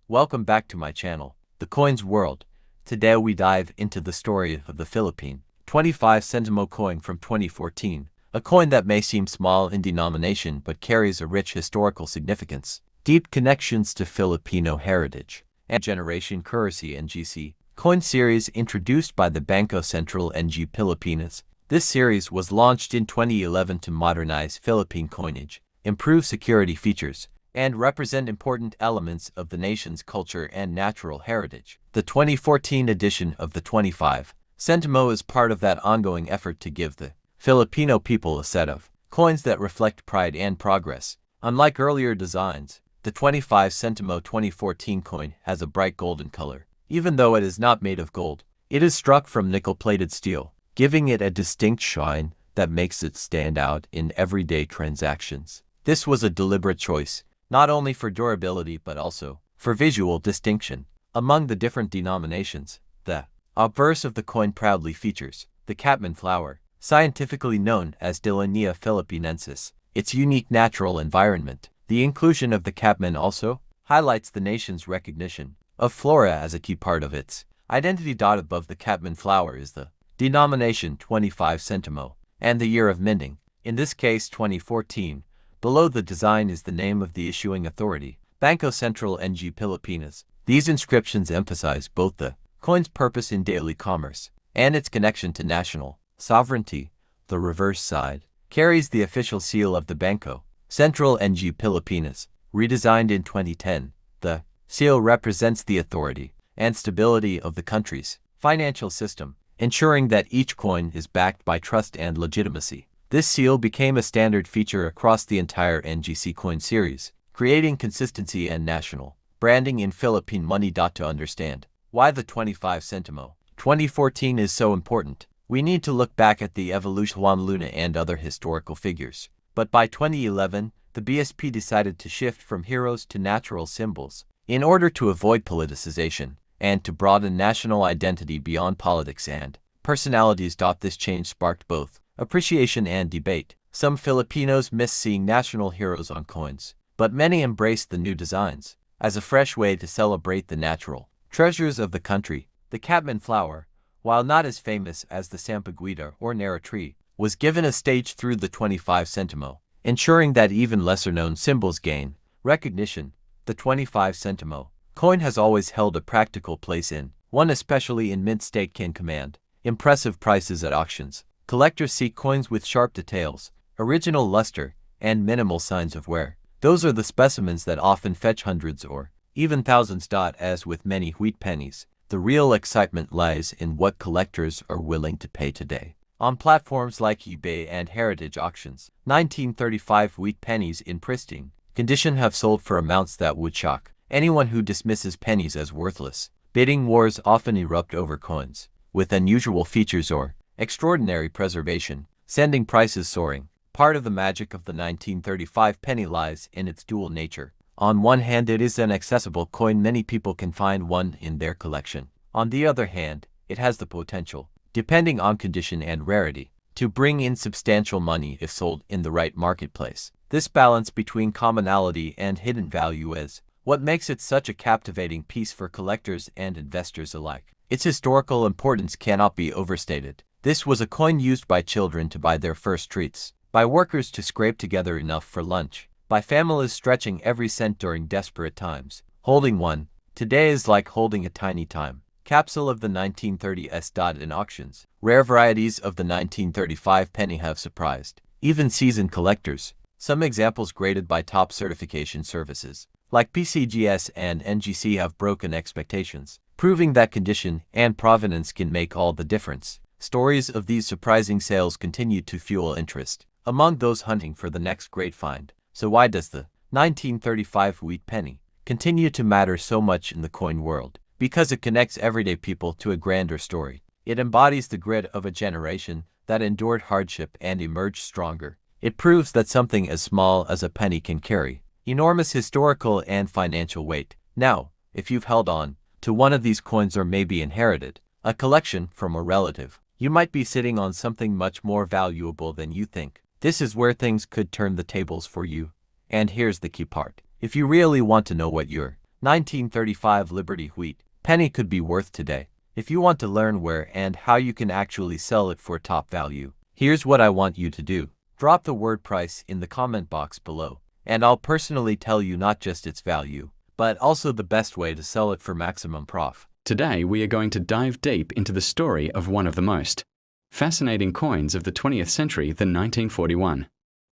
Welcome back to my channel, The Coins World. Today we dive into the story of the Philippine 25 centimo coin from 2014, a coin that may seem small in denomination but carries a rich historical significance, deep connections to Filipino heritage, and generation currency NGC coin series introduced by the Bangko Sentral ng Pilipinas. This series was launched in 2011 to modernize Philippine coinage, improve security features, and represent important elements of the nation's culture and natural heritage. The 2014 edition of the 25 centimo is part of that ongoing effort to give the Filipino people a set of coins that reflect pride and progress. Unlike earlier designs, the 25 centimo 2014 coin has a bright golden color. Even though it is not made of gold, it is struck from nickel-plated steel, giving it a distinct shine that makes it stand out in everyday transactions. This was a deliberate choice, not only for durability but also for visual distinction. Among the different denominations, the obverse of the coin proudly features the Catman flower, scientifically known as Dillenia philippinensis. Its unique natural environment. The inclusion of the Catman also highlights the nation's recognition of flora as a key part of its identity. Above the Catman flower is the denomination 25 centimo and the year of minting, in this case 2014. Below the design is the name of the issuing authority, Bangko Sentral ng Pilipinas. These inscriptions emphasize both the coin's purpose in daily commerce and its connection to national sovereignty. The reverse side carries the official seal of the Bangko Sentral ng Pilipinas. Redesigned in 2010, the seal represents the authority and stability of the country's financial system, ensuring that each coin is backed by trust and legitimacy. This seal became a standard feature across the entire NGC coin series, creating consistency and national branding in Philippine money. To understand why the 25 centimo 2014 is so important, we need to look back at the evolution of Juan Luna and other historical figures. But by 2011, the BSP decided to shift from heroes to natural symbols in order to avoid politicization and to broaden national identity beyond politics and personalities. This change sparked both appreciation and debate. Some Filipinos miss seeing national heroes on coins, but many embraced the new designs as a fresh way to celebrate the natural treasures of the country. The Catman flower, while not as famous as the Sampaguita or Nara tree, was given a stage through the 25 centimo, ensuring that even lesser-known symbols gain recognition. The 25 centimo coin has always held a practical place in one, especially in mint state, can command impressive prices at auctions. Collectors seek coins with sharp details, original luster, and minimal signs of wear. Those are the specimens that often fetch hundreds or even thousands. As with many wheat pennies, the real excitement lies in what collectors are willing to pay today. On platforms like eBay and heritage auctions, 1935 wheat pennies in pristine condition have sold for amounts that would shock anyone who dismisses pennies as worthless. Bidding wars often erupt over coins with unusual features or extraordinary preservation, sending prices soaring. Part of the magic of the 1935 penny lies in its dual nature. On one hand, it is an accessible coin, many people can find one in their collection. On the other hand, it has the potential, depending on condition and rarity, to bring in substantial money if sold in the right marketplace. This balance between commonality and hidden value is what makes it such a captivating piece for collectors and investors alike. Its historical importance cannot be overstated. This was a coin used by children to buy their first treats, by workers to scrape together enough for lunch, by families stretching every cent during desperate times. Holding one today is like holding a tiny time capsule of the 1930s. In auctions, rare varieties of the 1935 penny have surprised even seasoned collectors. Some examples graded by top certification services like PCGS and NGC have broken expectations, proving that condition and provenance can make all the difference. Stories of these surprising sales continue to fuel interest among those hunting for the next great find. So why does the 1935 wheat penny continue to matter so much in the coin world? Because it connects everyday people to a grander story. It embodies the grit of a generation that endured hardship and emerged stronger. It proves that something as small as a penny can carry enormous historical and financial weight. Now, if you've held on to one of these coins or maybe inherited a collection from a relative, you might be sitting on something much more valuable than you think. This is where things could turn the tables for you. And here's the key part. If you really want to know what your 1935 Liberty Wheat penny could be worth today. If you want to learn where and how you can actually sell it for top value, here's what I want you to do. Drop the word price in the comment box below, and I'll personally tell you not just its value, but also the best way to sell it for maximum profit. Today we are going to dive deep into the story of one of the most fascinating coins of the 20th century, the 1941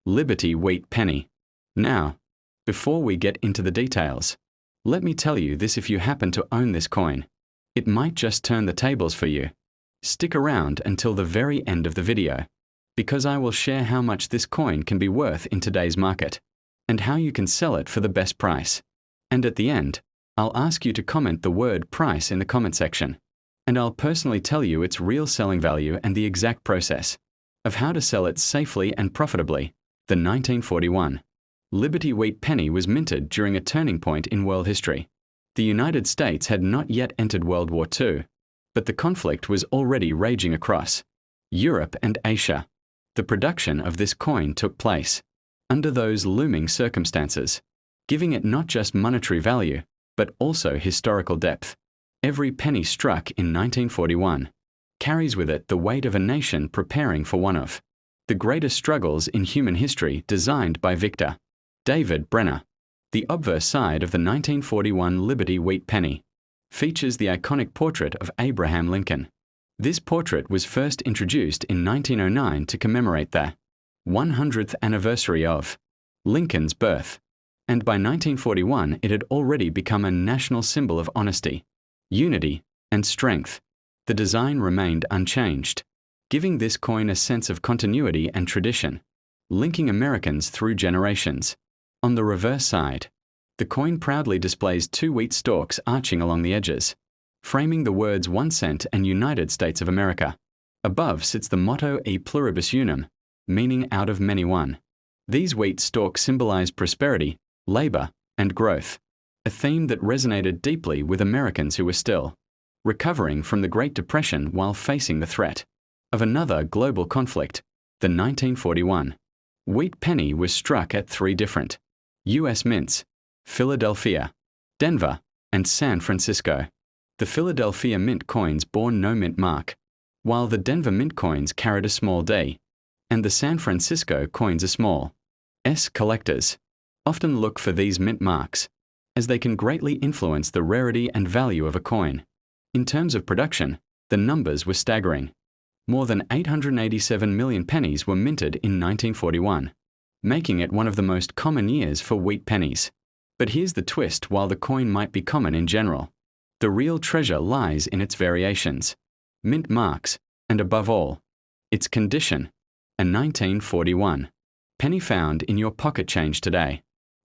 Liberty Wheat penny. Now, before we get into the details, let me tell you this: if you happen to own this coin, it might just turn the tables for you. Stick around until the very end of the video, because I will share how much this coin can be worth in today's market, and how you can sell it for the best price. And at the end, I'll ask you to comment the word price in the comment section, and I'll personally tell you its real selling value and the exact process of how to sell it safely and profitably. The 1941 Liberty Wheat penny was minted during a turning point in world history. The United States had not yet entered World War II, but the conflict was already raging across Europe and Asia. The production of this coin took place under those looming circumstances, giving it not just monetary value, but also historical depth. Every penny struck in 1941 carries with it the weight of a nation preparing for one of the greatest struggles in human history, designed by Victor David Brenner. The obverse side of the 1941 Liberty Wheat penny features the iconic portrait of Abraham Lincoln. This portrait was first introduced in 1909 to commemorate the 100th anniversary of Lincoln's birth, and by 1941 it had already become a national symbol of honesty, unity, and strength. The design remained unchanged, giving this coin a sense of continuity and tradition, linking Americans through generations. On the reverse side, the coin proudly displays two wheat stalks arching along the edges, framing the words 1 cent and United States of America. Above sits the motto E pluribus unum, meaning out of many one. These wheat stalks symbolize prosperity, labor, and growth, a theme that resonated deeply with Americans who were still recovering from the Great Depression while facing the threat of another global conflict. The 1941 Wheat penny was struck at 3 different U.S. mints: Philadelphia, Denver, and San Francisco. The Philadelphia mint coins bore no mint mark, while the Denver mint coins carried a small D, and the San Francisco coins a small S. Collectors often look for these mint marks, as they can greatly influence the rarity and value of a coin. In terms of production, the numbers were staggering. More than 887 million pennies were minted in 1941, making it one of the most common years for wheat pennies. But here's the twist: while the coin might be common in general, the real treasure lies in its variations, mint marks, and above all, its condition. A 1941 penny found in your pocket change today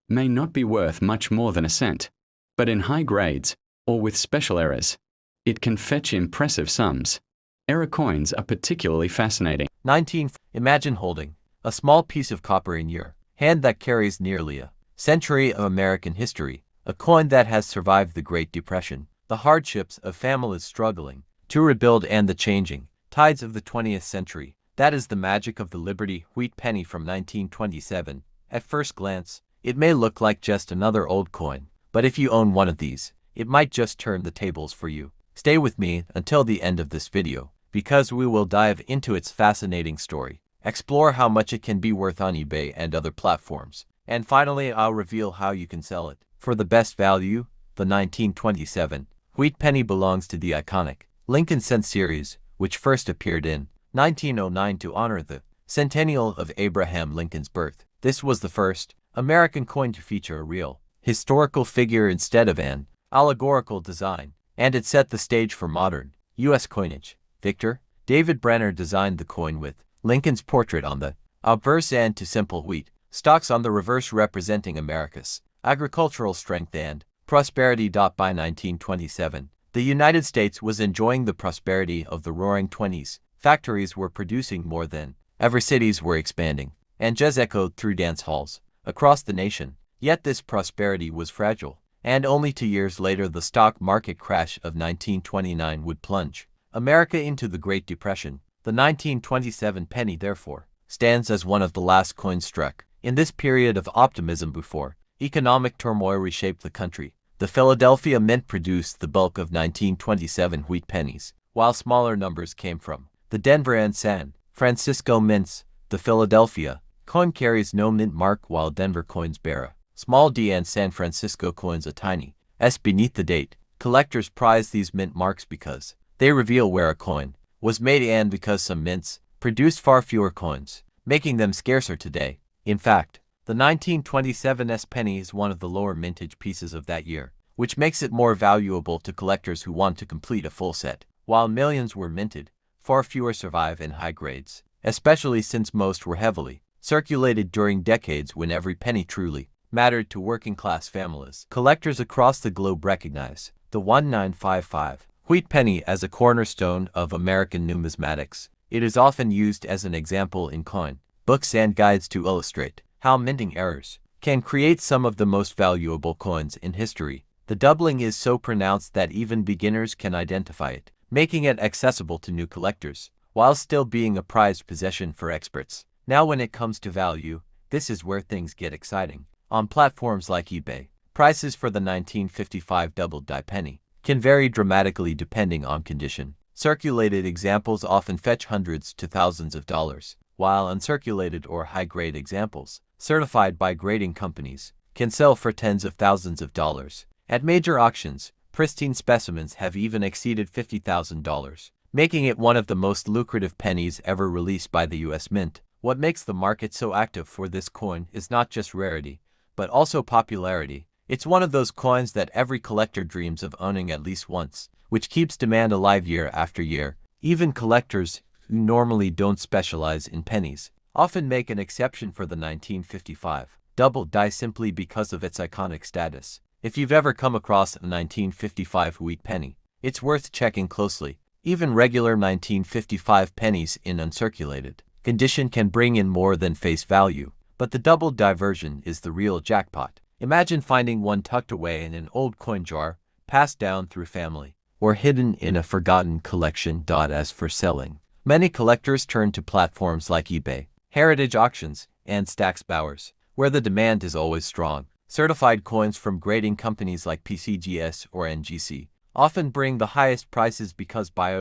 may not be worth much more than a cent, but in high grades, or with special errors, it can fetch impressive sums. Error coins are particularly fascinating. 19. Imagine holding a small piece of copper in your hand that carries nearly a century of American history, a coin that has survived the Great Depression, the hardships of families struggling to rebuild, and the changing tides of the 20th century. That is the magic of the Liberty Wheat penny from 1927. At first glance, it may look like just another old coin, but if you own one of these, it might just turn the tables for you. Stay with me until the end of this video, because we will dive into its fascinating story, explore how much it can be worth on eBay and other platforms, and finally I'll reveal how you can sell it for the best value. The 1927 Wheat penny belongs to the iconic Lincoln Cent series, which first appeared in 1909 to honor the centennial of Abraham Lincoln's birth. This was the first American coin to feature a real historical figure instead of an allegorical design, and it set the stage for modern U.S. coinage. Victor David Brenner designed the coin with Lincoln's portrait on the obverse and two simple wheat stalks on the reverse, representing America's agricultural strength and prosperity. By 1927, the United States was enjoying the prosperity of the Roaring Twenties. Factories were producing more than ever, cities were expanding, and jazz echoed through dance halls across the nation. Yet this prosperity was fragile, and only 2 years later the stock market crash of 1929 would plunge America into the Great Depression. The 1927 penny, therefore, stands as one of the last coins struck in this period of optimism before economic turmoil reshaped the country. The Philadelphia Mint produced the bulk of 1927 wheat pennies, while smaller numbers came from the Denver and San Francisco mints. The Philadelphia coin carries no mint mark, while Denver coins bear a small D and San Francisco coins a tiny S beneath the date. Collectors prize these mint marks because they reveal where a coin was made and because some mints produced far fewer coins, making them scarcer today. In fact, the 1927 S penny is one of the lower mintage pieces of that year, which makes it more valuable to collectors who want to complete a full set. While millions were minted, far fewer survive in high grades, especially since most were heavily circulated during decades when every penny truly mattered to working-class families. Collectors across the globe recognize the 1955 wheat penny as a cornerstone of American numismatics. It is often used as an example in coin books and guides to illustrate how minting errors can create some of the most valuable coins in history. The doubling is so pronounced that even beginners can identify it, making it accessible to new collectors, while still being a prized possession for experts. Now when it comes to value, this is where things get exciting. On platforms like eBay, prices for the 1955 double-die penny can vary dramatically depending on condition. Circulated examples often fetch hundreds to thousands of dollars, while uncirculated or high-grade examples, certified by grading companies, can sell for tens of thousands of dollars. At major auctions, pristine specimens have even exceeded $50,000, making it one of the most lucrative pennies ever released by the U.S. Mint. What makes the market so active for this coin is not just rarity, but also popularity. It's one of those coins that every collector dreams of owning at least once, which keeps demand alive year after year. Even collectors who normally don't specialize in pennies often make an exception for the 1955 double die simply because of its iconic status. If you've ever come across a 1955 wheat penny, it's worth checking closely. Even regular 1955 pennies in uncirculated condition can bring in more than face value, but the double die version is the real jackpot. Imagine finding one tucked away in an old coin jar, passed down through family, or hidden in a forgotten collection. As for selling, many collectors turn to platforms like eBay, heritage auctions, and Stack's Bowers, where the demand is always strong. Certified coins from grading companies like PCGS or NGC often bring the highest prices because buyers